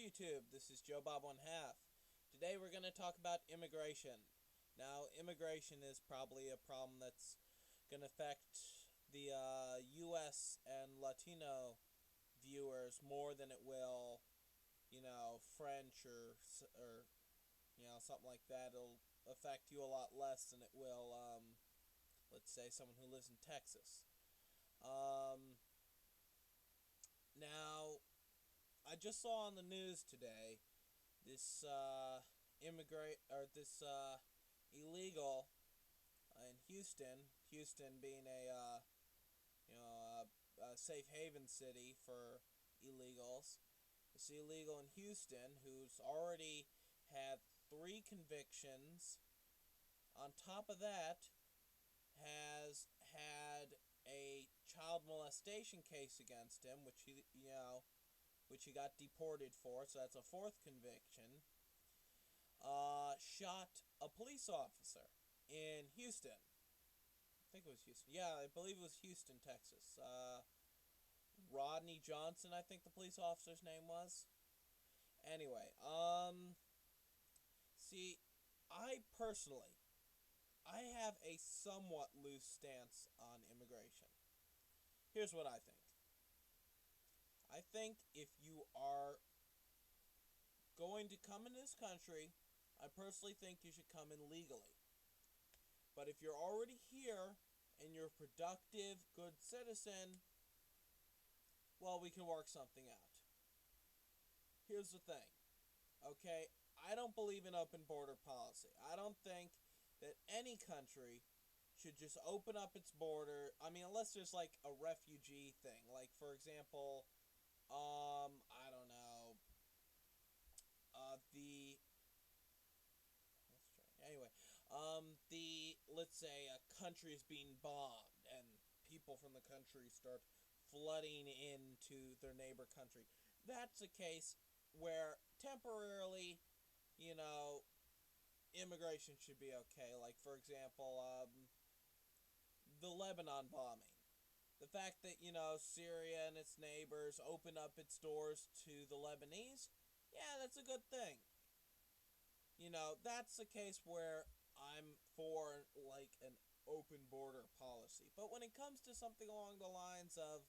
YouTube, this is Joe Bob One Half. Today we're going to talk about immigration. Now, immigration is probably a problem that's going to affect the U.S. and Latino viewers more than it will, French or something like that. It'll affect you a lot less than it will, let's say, someone who lives in Texas. Um, Now, I just saw on the news today this illegal in Houston. Houston being a safe haven city for illegals. This illegal in Houston who's already had 3 convictions. On top of that, has had a child molestation case against him, which he got deported for, so that's a 4th conviction. Shot a police officer in Houston. I think it was Houston. Yeah, I believe it was Houston, Texas. Rodney Johnson, I think the police officer's name was. Anyway, see, I have a somewhat loose stance on immigration. Here's what I think. I think if you are going to come in this country, I personally think you should come in legally. But if you're already here and you're a productive, good citizen, well, we can work something out. Here's the thing, okay? I don't believe in open border policy. I don't think that any country should just open up its border. I mean, unless there's like a refugee thing. Like, for example, I don't know, the let's try. Anyway, let's say a country is being bombed and people from the country start flooding into their neighbor country. That's a case where temporarily, you know, immigration should be okay. Like, for example, the Lebanon bombing. The fact that, Syria and its neighbors opened up its doors to the Lebanese, yeah, that's a good thing. That's a case where I'm for, like, an open border policy. But when it comes to something along the lines of,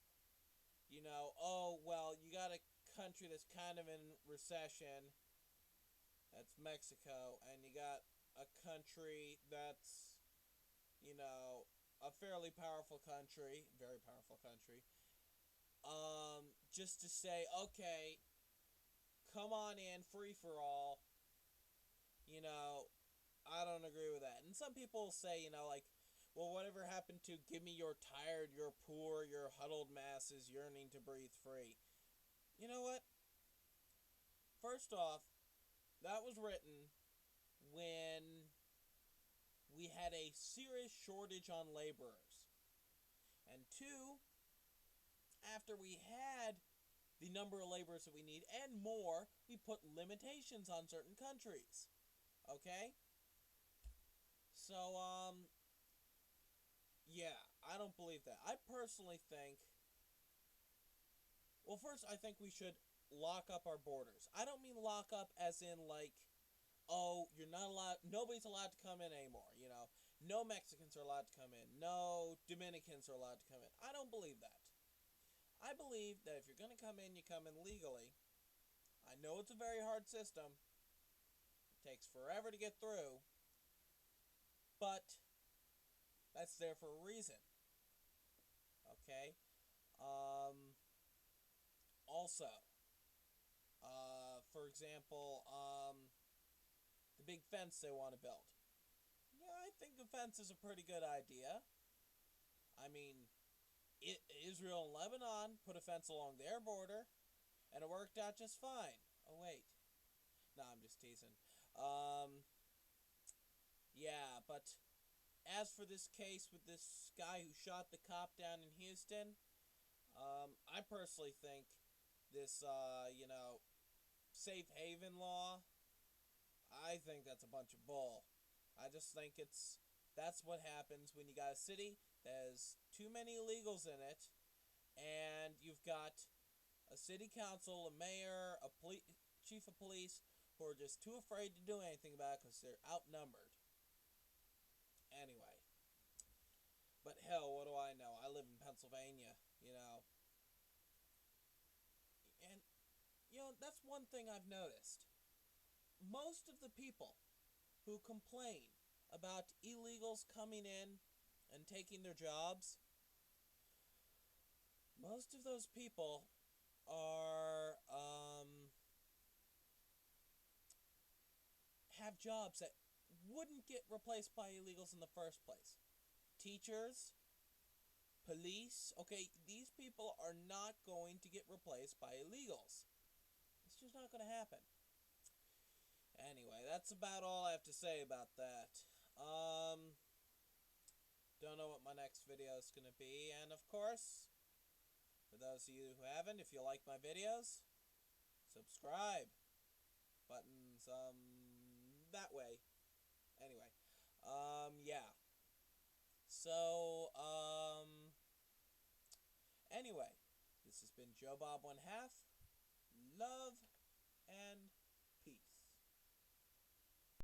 oh, well, you got a country that's kind of in recession, that's Mexico, and you got a country that's, a fairly powerful country, very powerful country, just to say, okay, come on in, free for all, I don't agree with that. And some people say, like, well, whatever happened to give me your tired, your poor, your huddled masses yearning to breathe free? You know what? First off, that was written when we had a serious shortage on laborers. And 2, after we had the number of laborers that we need and more, we put limitations on certain countries. Okay? So, yeah, I don't believe that. I personally think, well, first, I think we should lock up our borders. I don't mean lock up as in, like, oh, you're not allowed, nobody's allowed to come in anymore, No Mexicans are allowed to come in. No Dominicans are allowed to come in. I don't believe that. I believe that if you're going to come in, you come in legally. I know it's a very hard system. It takes forever to get through. But that's there for a reason. Okay? Also, for example, the big fence they want to build. Yeah, I think the fence is a pretty good idea. I mean, Israel and Lebanon put a fence along their border, and it worked out just fine. Oh, wait. No, I'm just teasing. Yeah, but as for this case with this guy who shot the cop down in Houston, I personally think this, safe haven law, I think that's a bunch of bull. I just think that's what happens when you got a city that has too many illegals in it, and you've got a city council, a mayor, a police chief of police who are just too afraid to do anything about it because they're outnumbered. Anyway. But hell, what do I know? I live in Pennsylvania, you know. And, you know, that's one thing I've noticed. Most of the people who complain about illegals coming in and taking their jobs, most of those people are, have jobs that wouldn't get replaced by illegals in the first place. Teachers, police, okay, these people are not going to get replaced by illegals. It's just not going to happen. Anyway, that's about all I have to say about that. Don't know what my next video is going to be. And of course, for those of you who haven't, if you like my videos, subscribe. Buttons, that way. Anyway, yeah. So, anyway, this has been Joe Bob 1/2.